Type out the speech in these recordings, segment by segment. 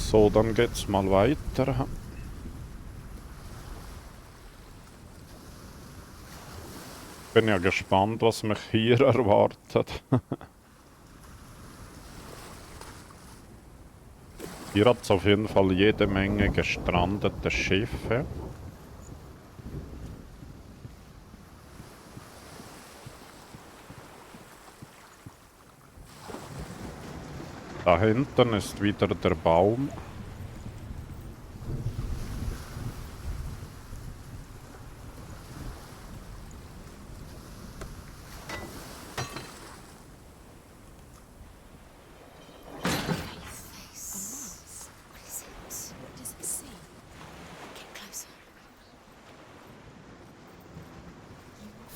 So, dann geht's mal weiter. Bin ja gespannt, was mich hier erwartet. Hier hat es auf jeden Fall jede Menge gestrandete Schiffe. Da hinten ist wieder der Baum.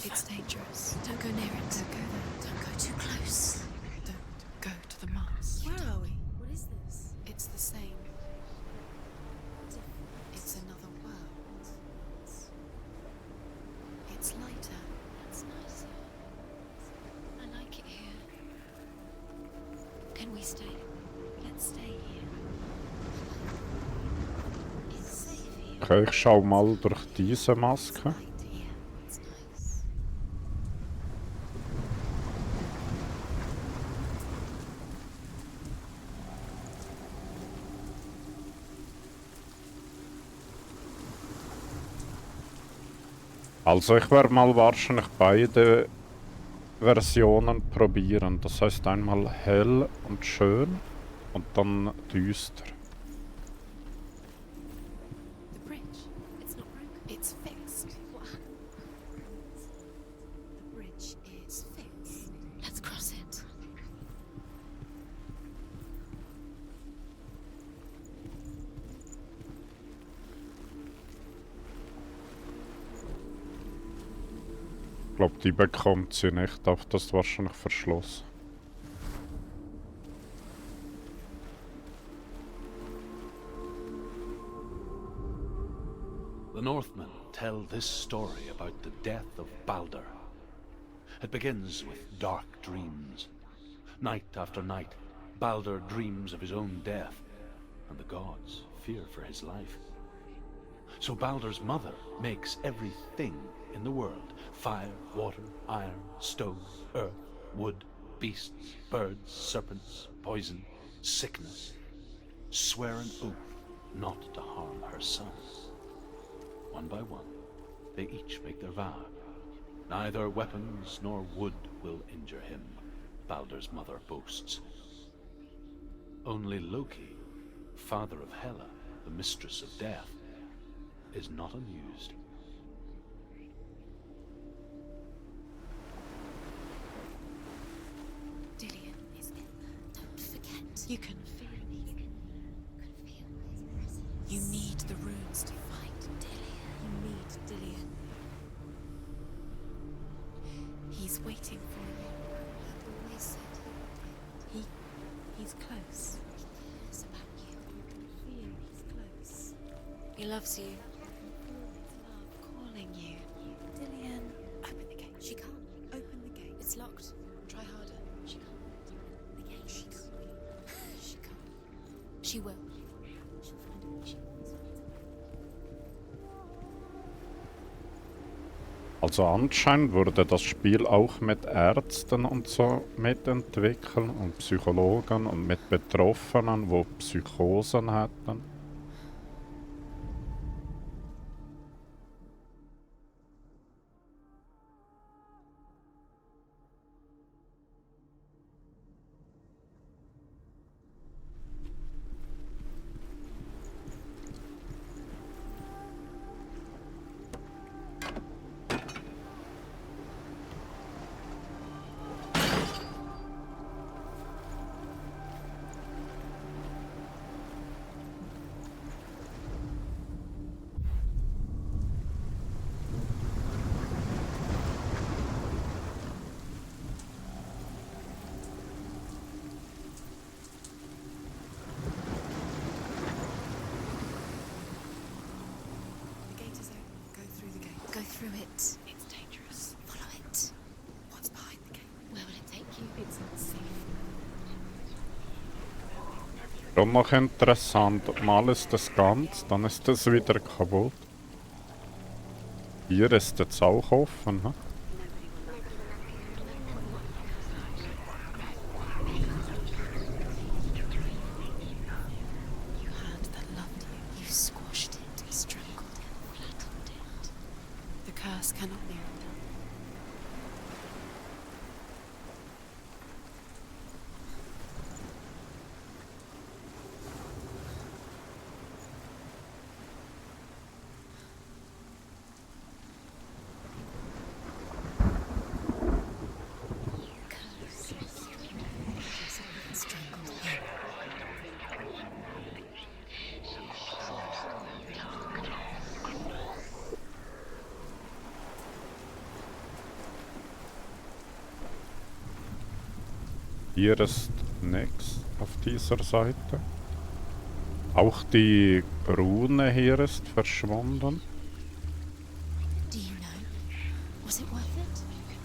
It's dangerous. Don't go near it. Don't go there. Don't go too close. Don't go to the Mars. Where are we? What is this? It's the same. It's another world. It's lighter. It's nicer. I like it here. Can we stay? Let's stay here. It's safe here. Okay, ich schau mal durch diese Maske. Also ich werde mal wahrscheinlich beide Versionen probieren. Das heißt einmal hell und schön und dann düster. The bridge. It's not broken. It's fixed. What? The bridge is fixed. Let's cross it. Ich glaube, die bekommt sie nicht auf, das ist wahrscheinlich verschlossen. The Northmen tell this story about the death of Baldur. It begins with dark dreams. Night after night, Baldur dreams of his own death, and the gods fear for his life. So Baldur's mother makes everything in the world: fire, water, iron, stone, earth, wood, beasts, birds, serpents, poison, sickness. Swear an oath not to harm her sons. One by one, they each make their vow. Neither weapons nor wood will injure him, Baldur's mother boasts. Only Loki, father of Hela, the mistress of death, is not amused. Dillion is in there. Don't forget. You can feel me. You can feel his presence. You need the runes to fight Dillion. You need Dillion. He's waiting for you. I've always said he's close. He cares about you. You can feel he's close. He loves you. Love calling you. Dillion, open the gate. She can't. Open the gate. It's locked. Try harder. She can't. The gate. She can't. She can't. She will. She'll find a way. She wants it. Also anscheinend wurde das Spiel auch mit Ärzten und so mitentwickelt und Psychologen und mit Betroffenen, die Psychosen hatten. Schon noch interessant. Mal ist es ganz, dann ist es wieder kaputt. Hier ist jetzt auch offen, ne? Your hand that loved you, you squashed it, strangled it, flattened it. The curse cannot be undone. Hier ist nichts auf dieser Seite. Auch die Rune hier ist verschwunden. Do you know? Was it worth it?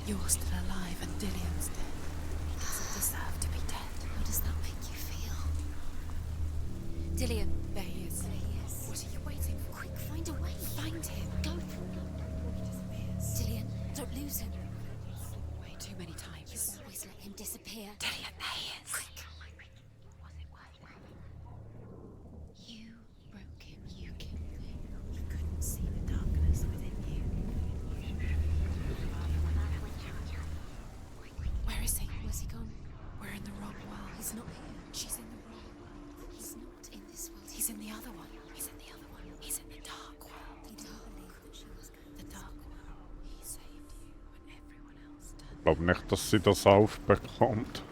You're still alive and Dillian's dead. He doesn't deserve to be dead. How does that make you feel? Dillian, there he is. There he is. What are you waiting for? Quick, find a way. Find him. Go. Dillian, don't lose him. Way too many times. You always let him disappear. Dillian, there he is. Quick. You broke him. You killed him. You couldn't see the darkness within you. Where is he? Where's he gone? We're in the wrong world. He's not here. She's in the wrong world. He's not in this world. He's in the other one. He's in the other one. He's in the dark world. He didn't believe that she was going. The dark world. He saved you when everyone else turned. Ich glaube nicht, dass sie das aufbekommt.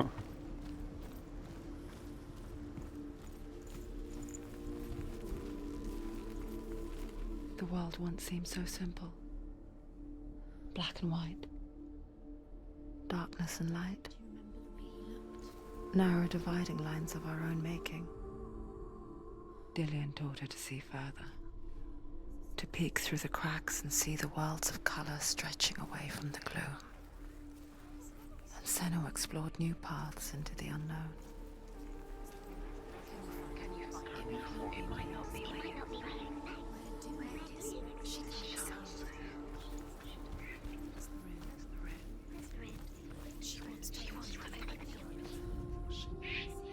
The world once seemed so simple. Black and white. Darkness and light. Narrow dividing lines of our own making. Dillian taught her to see further. To peek through the cracks and see the worlds of color stretching away from the gloom. And Senua explored new paths into the unknown.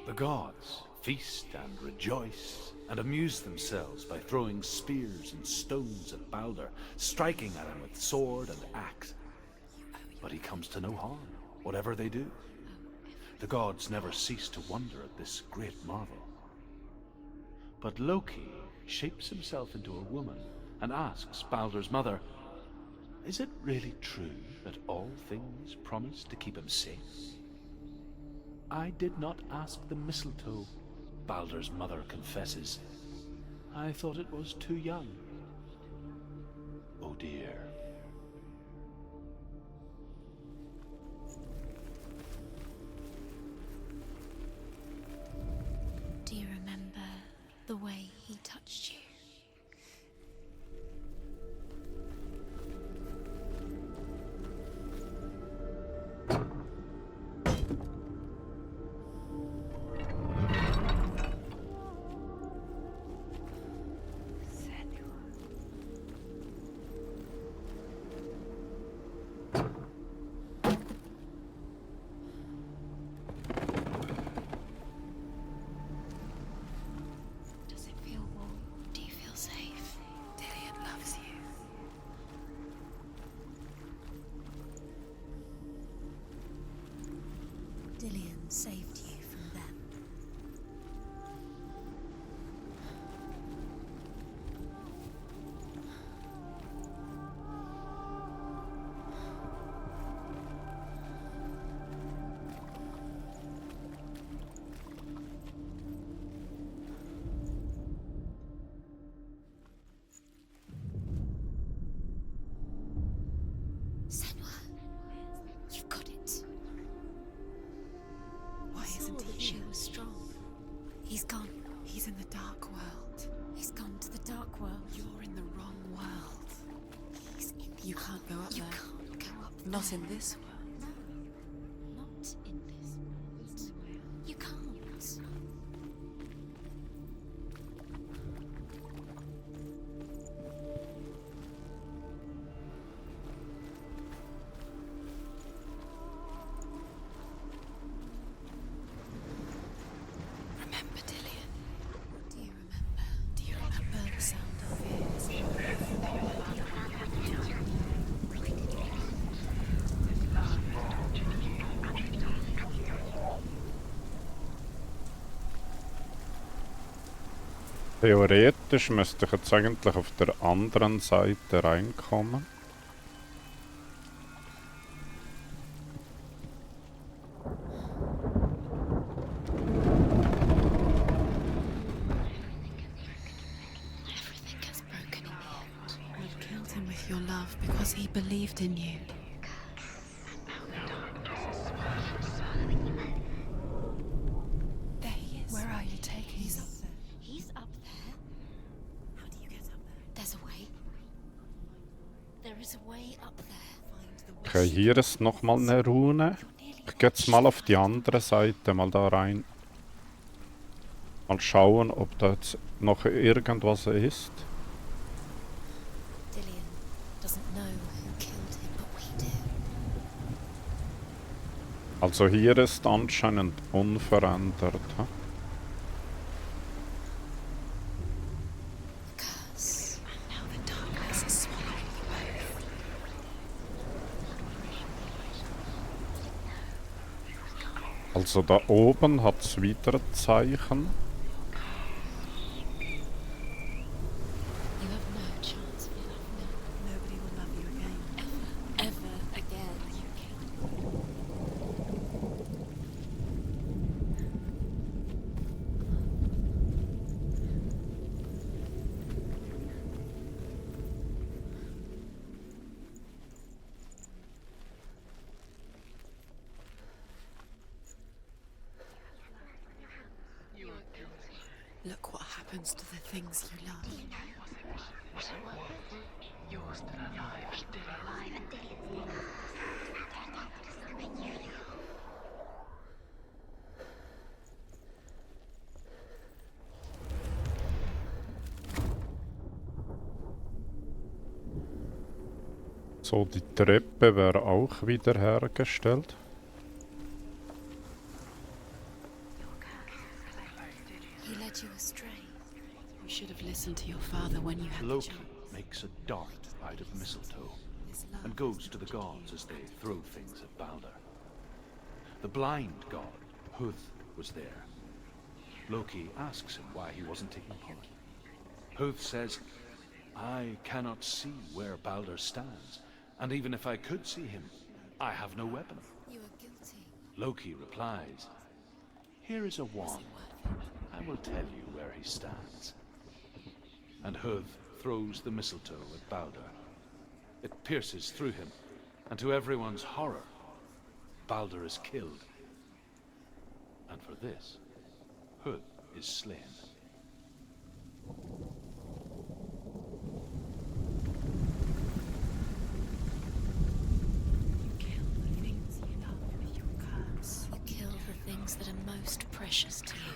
The gods feast and rejoice and amuse themselves by throwing spears and stones at Balder, striking at him with sword and axe. But he comes to no harm, whatever they do. The gods never cease to wonder at this great marvel. But Loki shapes himself into a woman and asks Balder's mother, "Is it really true that all things promise to keep him safe?" "I did not ask the mistletoe," Balder's mother confesses. "I thought it was too young." Oh dear. Do you remember the way he touched you? Does it feel warm? Do you feel safe? Dillian loves you. Dillian saved you from them. Senua, you've got it. Why isn't he? She was strong. He's gone. He's in the dark world. He's gone to the dark world. You're in the wrong world. He's in the. You can't go up there. You can't go up there. Not in this world. No, not in this world. You can't. Theoretisch müsste ich jetzt eigentlich auf der anderen Seite reinkommen. Everything gets broken in the end. You killed him with your love because he believed in you. There he is. Where are you taking him? He's up there. How do you get up there? There's a way. There is a way up there. Okay, hier ist nochmal eine Rune. Ich gehe jetzt mal auf die andere Seite, mal da rein. Mal schauen, ob da jetzt noch irgendwas ist. Dillian doesn't know who killed him, but we do. Also hier ist anscheinend unverändert. Hm? Curse. Now the darkness is swallowing the both. Also da oben hat es wieder ein Zeichen. You have no chance of love now. Nobody will love you again. Ever again. You killed. Look what happens to the things you love. You're still alive, still alive. So, die Treppe wäre auch wiederhergestellt. He led you astray. You should have listened to your father when you had the Loki chance. makes a dart out of mistletoe His love and goes to the gods as they throw things at Balder. The blind god, Huth, was there. Loki asks him why he wasn't taking part. Huth says, I cannot see where Balder stands, and even if I could see him, I have no weapon. You are guilty. Loki replies, Here is a wand. I will tell you where he stands. And Huth throws the mistletoe at Balder. It pierces through him, and to everyone's horror, Balder is killed. And for this, Huth is slain. You kill the things you love with your curse. You kill the things that are most precious to you.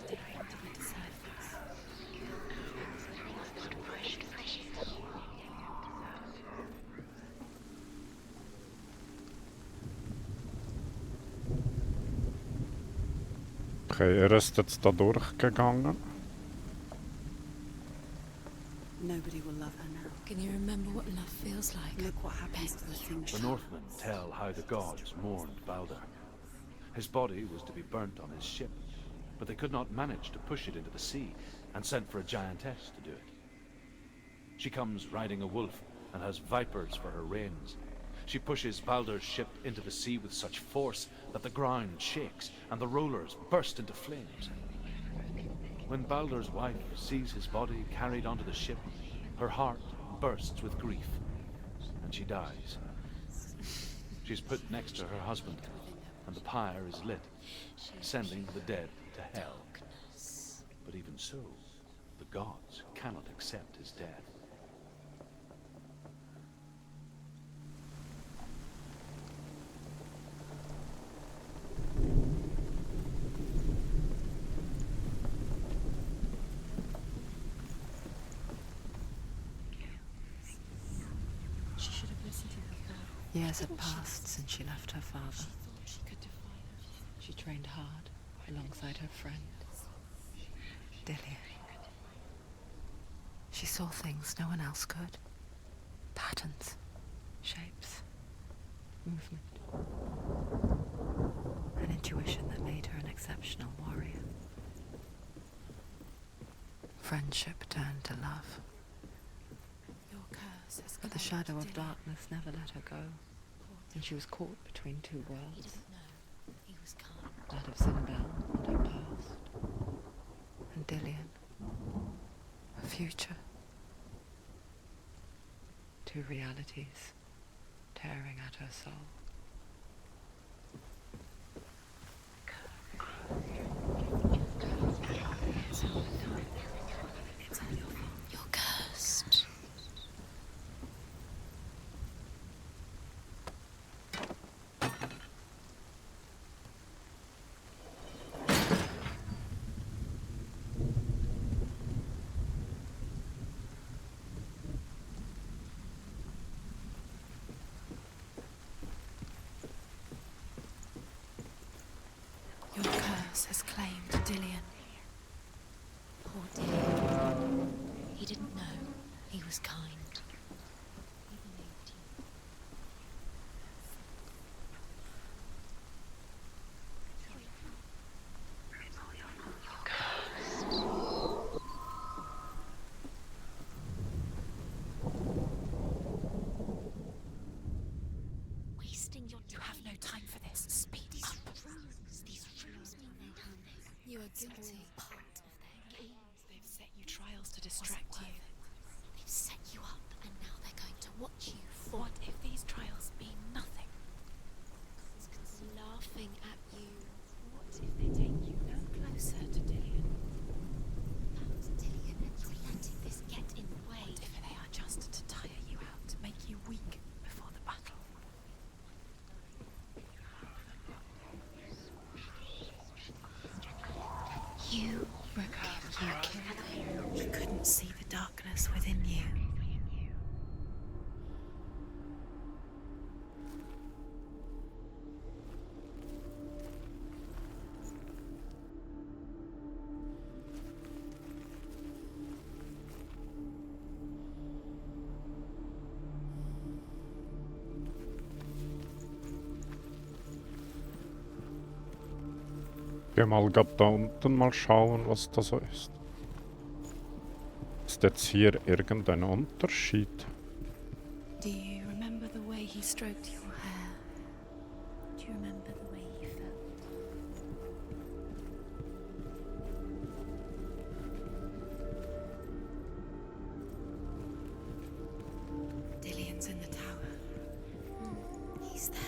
Daring to be disciples. Okay, er ist jetzt da durchgegangen. Nobody will love her now. Can you remember what love feels like? Look what happens to the things The Northmen tell how the gods mourned Balder. His body was to be burnt on his ship, but they could not manage to push it into the sea, and sent for a giantess to do it. She comes riding a wolf, and has vipers for her reins. She pushes Balder's ship into the sea with such force that the ground shakes, and the rollers burst into flames. When Balder's wife sees his body carried onto the ship, her heart bursts with grief, and she dies. She's put next to her husband, and the pyre is lit, sending the dead to hell. But even so, the gods cannot accept his death. She should have listened to her father. Years had passed since she left her father. She thought she could defy her. She trained hard alongside her friend, Dillian. She saw things no one else could. Patterns, shapes, movement. An intuition that made her an exceptional warrior. friendship turned to love. Your curse has But the claimed shadow of Dillian. darkness never let her go, and she was caught between two He worlds, didn't know. He was kind. that of Sinbel and her past, and Dillian, her future. Two realities tearing at her soul. You're cursed. Your curse has claimed Dillian. Poor Dillian. He didn't know. He was kind. He believed you. Wasting your You have no time for this. Speed up. These rules mean they have this. You are It's guilty. all part of their game. They've set you trials to distract you. They've set you up, and now they're going to watch you fall. What if these trials mean nothing? Laughing at you. What if they take you no closer to Dillian? About Dillian, and you're letting this get in the way. What if they are just to tire you out, to make you weak before the battle? You killed him. You couldn't see the darkness within you. Geh mal grad da unten mal schauen, was da so ist. Ist jetzt hier irgendein Unterschied? Do you remember the way he stroked your hair? Do you remember the way you felt? Dillian's in the tower. He's there.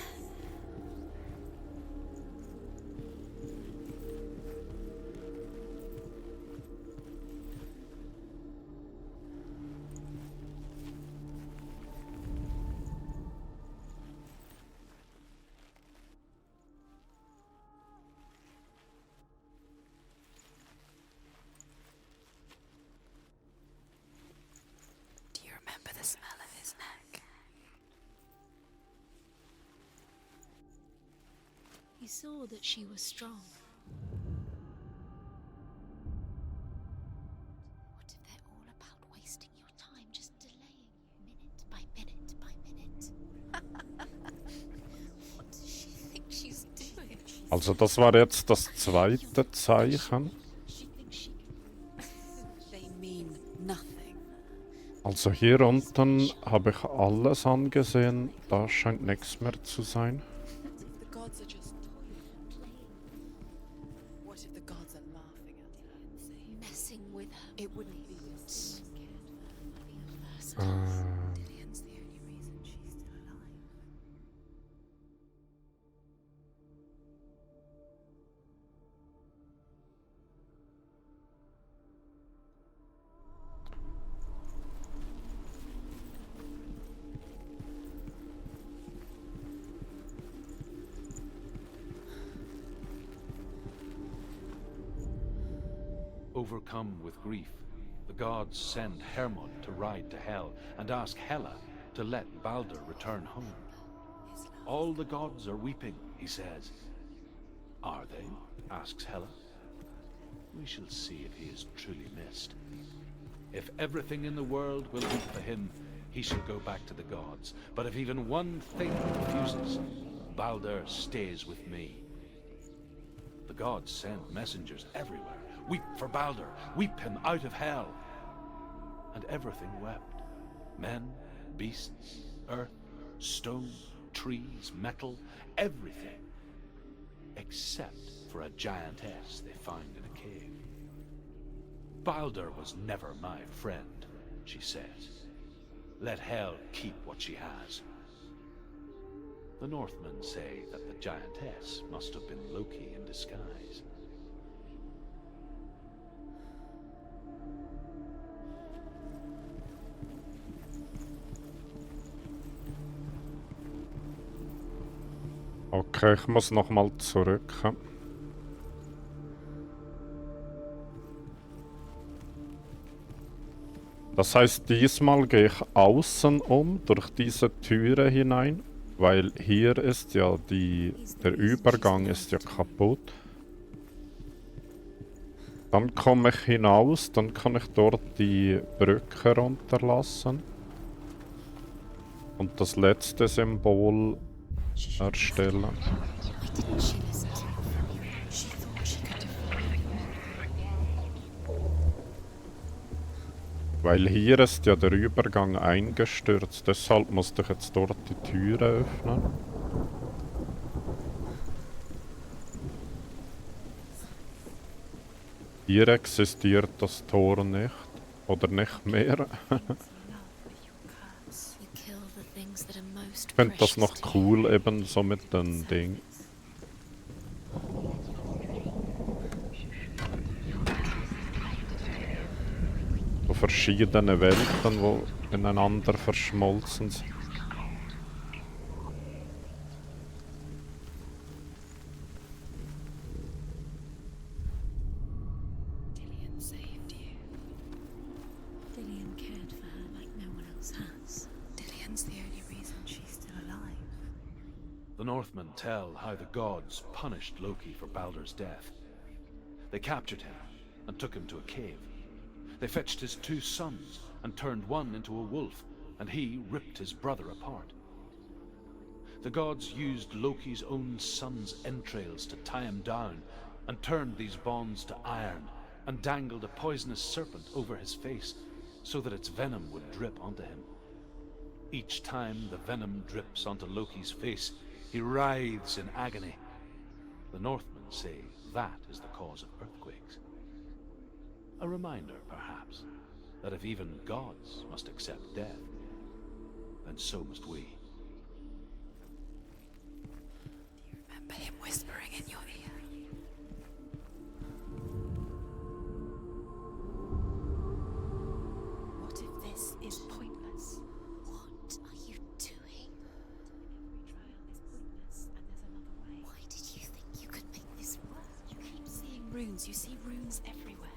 Do you remember the smell of his neck? He saw that she was strong. What if they're all about wasting your time, just delaying minute by minute by minute? What does she think she's doing? Also das war jetzt das zweite Zeichen. She thinks she They mean nothing. Also hier unten habe ich alles angesehen. Da scheint nichts mehr zu sein. The gods are just What if the gods are laughing at her and saying messing with her. it wouldn't be yours? First Dillian's the only reason she's still alive. Overcome with grief, the gods send Hermod to ride to Hell and ask Hela to let Balder return home. All the gods are weeping, he says. Are they? Asks Hela. We shall see if he is truly missed. If everything in the world will weep for him, he shall go back to the gods. But if even one thing refuses, Balder stays with me. The gods send messengers everywhere, Weep for Balder. Weep him out of hell. And everything wept. Men, beasts, earth, stone, trees, metal, everything. Except for a giantess they found in a cave. Balder was never my friend, she says. Let hell keep what she has. The Northmen say that the giantess must have been Loki in disguise. Okay, ich muss nochmal zurück. Das heißt, diesmal gehe ich außen durch diese Türe hinein, weil hier ist ja der Übergang ist ja kaputt. Dann komme ich hinaus, dann kann ich dort die Brücke runterlassen. Und das letzte Symbol erstellen. Why didn't she listen to me? She thought she could defy me. Weil hier ist ja der Übergang eingestürzt, deshalb musste ich jetzt dort die Türe öffnen. Hier existiert das Tor nicht. Oder nicht mehr. Ich finde das noch cool, eben so mit den Dingen. So verschiedene Welten, die ineinander verschmolzen sind. Dillion saved you. Dillion cared for her like no one else has. Dillion's the only reason she's still alive. The Northmen tell how the gods punished Loki for Balder's death. They captured him and took him to a cave. They fetched his 2 sons and turned one into a wolf, and he ripped his brother apart. The gods used Loki's own son's entrails to tie him down, and turned these bonds to iron, and dangled a poisonous serpent over his face, so that its venom would drip onto him. Each time the venom drips onto Loki's face, he writhes in agony. The Northmen say that is the cause of earthquakes. A reminder, perhaps, that if even gods must accept death, then so must we. Do you remember him whispering in your ear? What if this is pointless? What are you doing? Every trial is pointless, and there's another way. Why did you think you could make this work? You keep seeing runes. You see runes everywhere.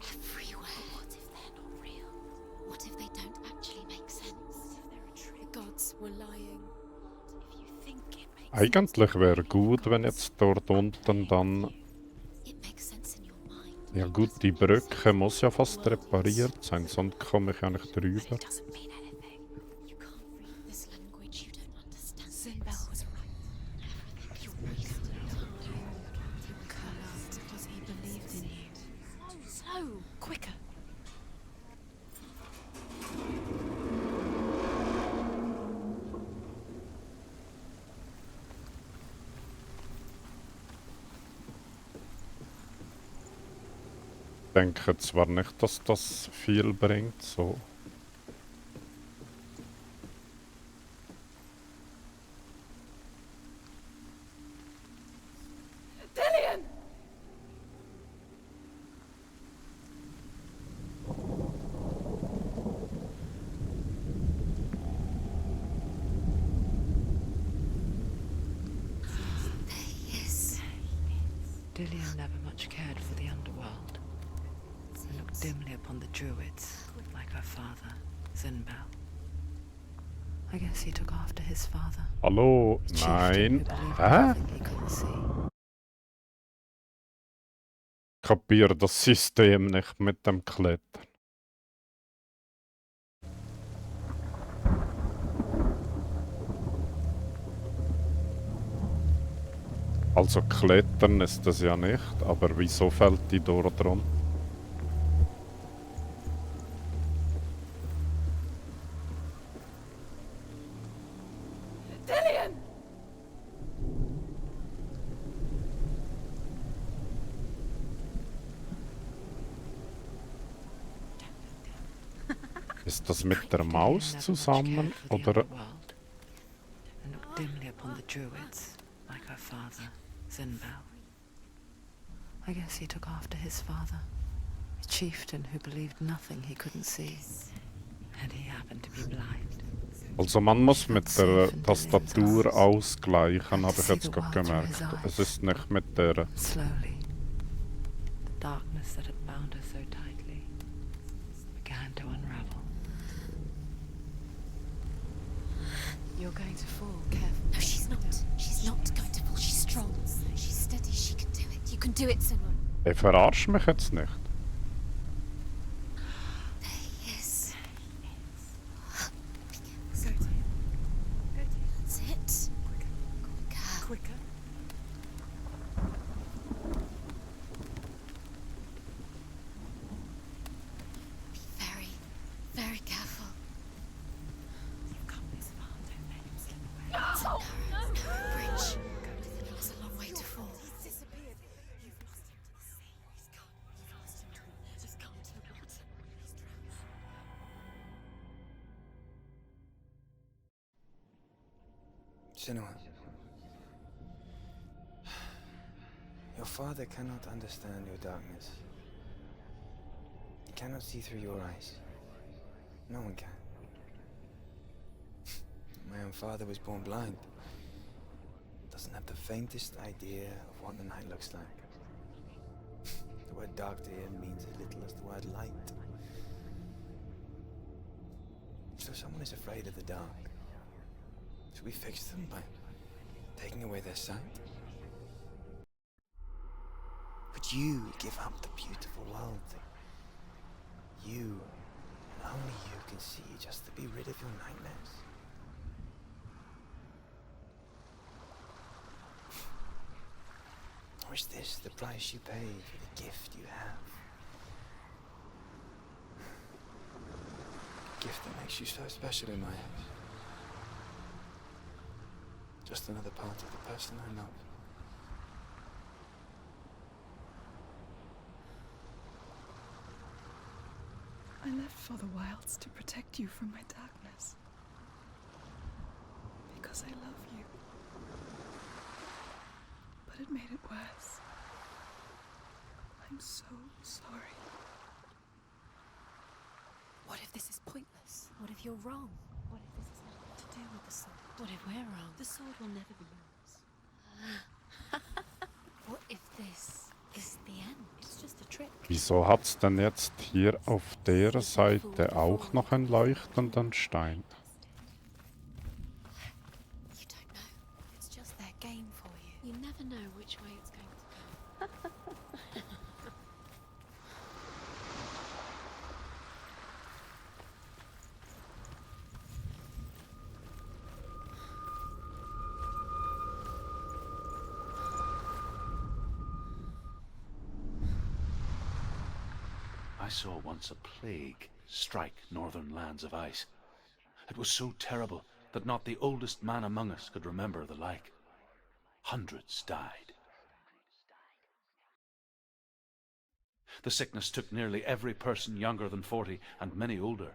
Everywhere. What if they're not real? What if they don't actually make sense? What if they're a trick? The gods were lying. What if you think it makes Eigentlich wäre gut, wenn jetzt dort unten dann... It makes sense in your mind. Ja gut, die Brücke muss ja fast repariert sein, sonst komme ich ja nicht But drüber. it doesn't mean anything. You can't read this language. You don't understand. Sinbel was right. You wasted time. You cursed because he believed in you. Slow, quicker. Ich denke zwar nicht, dass das viel bringt, so. Dillion! Yes. Dillion never much cared for the underworld. He looked dimly upon the druids, like her father, Sinbel. I guess he took after his father. Hallo? The chieftain who Nein. believed in Hä? nothing he couldn't see. Kapiere das System nicht mit dem Klettern. Also klettern ist das ja nicht, aber wieso fällt die dort dran? Ist das mit der Maus zusammen, oder? And looked dimly upon the druids, like her father, Zinbel. I guess he took after his father, a chieftain who believed nothing he couldn't see. And he happened to be blind. Also man muss mit der Tastatur ausgleichen, habe ich jetzt gerade gemerkt. Es ist nicht mit der... Slowly, the darkness that had bound her so tightly began to unravel. You're going to fall, careful. No, she's not. She's not going to fall. She's strong. She's steady. She can do it. You can do it, Senua. Ey, verarsch mich jetzt nicht. There he is. Go to him. Go to him. That's it. Quicker. Quicker. Be very, very careful. You've come this far, don't let him slip away. It's a narrow bridge. There's a long way to fall. He's disappeared. You've lost him to the sea. He's gone. You've lost him to the... Just come to the water. He's drowned. Senua, your father cannot understand your darkness. He cannot see through your eyes. No one can. My own father was born blind. Doesn't have the faintest idea of what the night looks like. The word dark to him means as little as the word light. So someone is afraid of the dark. Should we fix them by taking away their sight? Would you give up the beautiful world that you, and only you, can see just to be rid of your nightmares? Or is this the price you pay for the gift you have? A gift that makes you so special in my eyes. Just another part of the person I love. I left for the wilds to protect you from my darkness. Because I love you. But it made it worse. I'm so sorry. What if this is pointless? What if you're wrong? What if this has nothing to do with the sword? What if we're wrong? The sword will never be yours. What if this is the end? It's just a trick. Wieso hat's denn jetzt hier auf der Seite auch noch einen leuchtenden Stein? You don't know. It's just their game for you. You never know which way it's going to go. I saw once a plague strike northern lands of ice. It was so terrible that not the oldest man among us could remember the like. Hundreds died. The sickness took nearly every person younger than 40 and many older.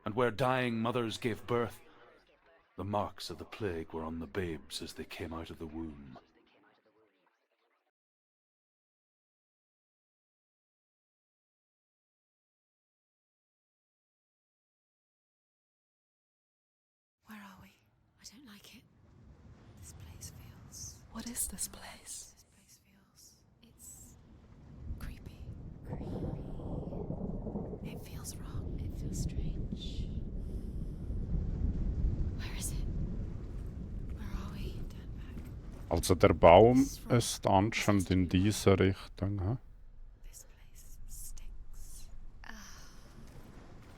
And where dying mothers gave birth, the marks of the plague were on the babes as they came out of the womb. Where are we? I don't like it. This place feels... What is this place? This place feels... It's... creepy. It feels wrong. It feels strange. Where is it? Where are we? Turn back. Also der Baum ist anscheinend in diese Richtung. Hä? This place stinks.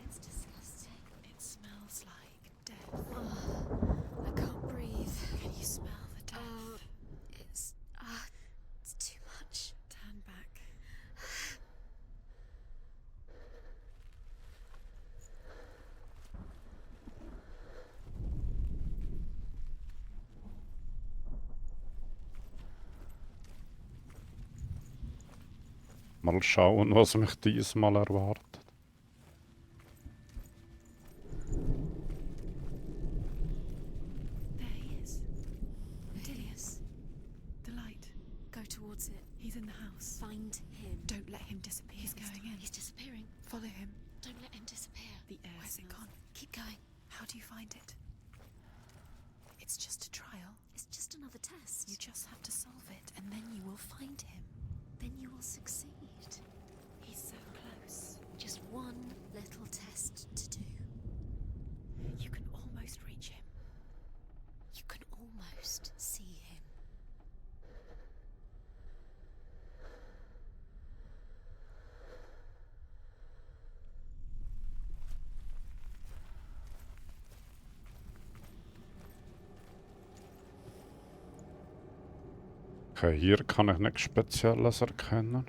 It's disgusting. It smells like death. I can't breathe. Can you smell the death? It's Mal schauen, was mich diesmal erwartet. There he is. Dilius. The light. Go towards it. He's in the house. Find him. Don't let him disappear. He's going in. He's disappearing. Follow him. Don't let him disappear. The air Where's it smells. gone? Keep going. How do you find it? It's just a trial. It's just another test. You just have to solve it, and then you will find him. Then you will succeed. He's so close. Just one little test to do. You can almost reach him. You can almost see him. Okay, hier kann ich nichts Spezielles erkennen.